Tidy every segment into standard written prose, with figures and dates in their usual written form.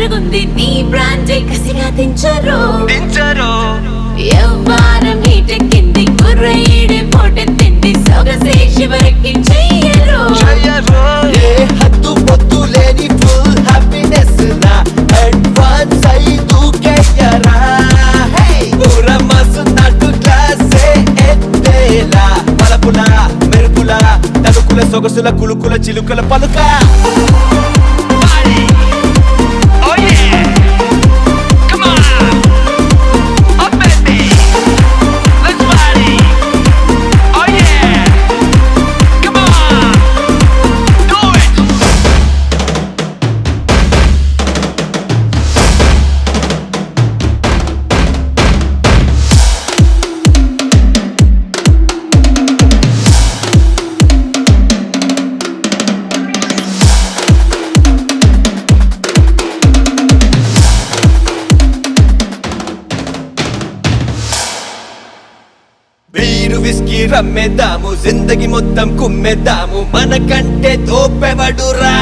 తిరుగుంది నీ బ్రాండే కసిగా దించరు ఎవ్వారం హీటెక్కింది కుర్రయ్యడే పోటెత్తింది సొగసే శివరెక్కించెయ్యరు ఏ హద్దు పొద్దు లేని ఫుల్ హ్యాపీనెస్ నా అడ్వాన్స్ అయి దూకెయ్యరా పూర మస్తున్నట్టు క్లాసే ఎత్తేలా మలపుల మెరుపుల తలుకుల సొగసుల కులుకుల చిలుకల పలుక విస్కీ రమ్మేద్దాము జిందగి మొత్తం కుమ్మేద్దాము మనకంటే తోపెవడురా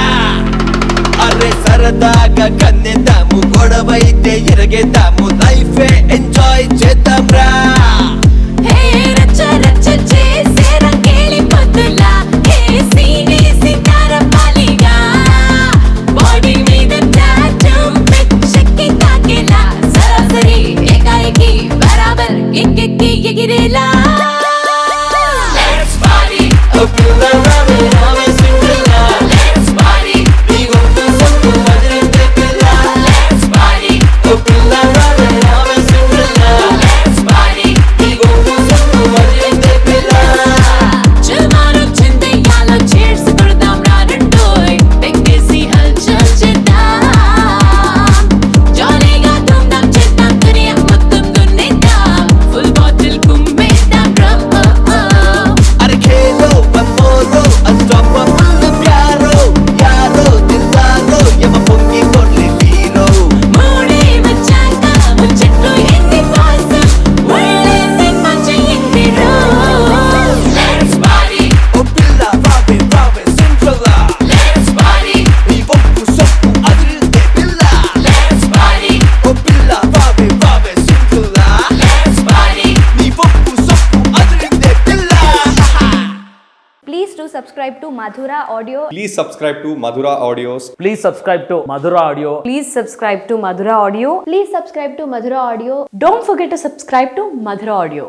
అరే సరదాగా కన్నేద్దాము గొడవైతే ఎరగేద్దాము లైఫే ఎంజాయ్ చేద్దాం రా రచ్చ రచ్చ చేసే రంగేలి పొద్దులా సీనే సితార పాలిగా బాడీ మీద టాటూ పిచ్చెక్కి తాకేలా సరాసరి ఏకాఏకి బరాబర్ ఎక్కెక్కి ఎగిరేలా Subscribe to Madhura Audio. Please subscribe to Madhura Audios. Please subscribe to Madhura Audio. Please subscribe to Madhura Audio. Please subscribe to Madhura Audio. Don't forget to subscribe to Madhura Audio.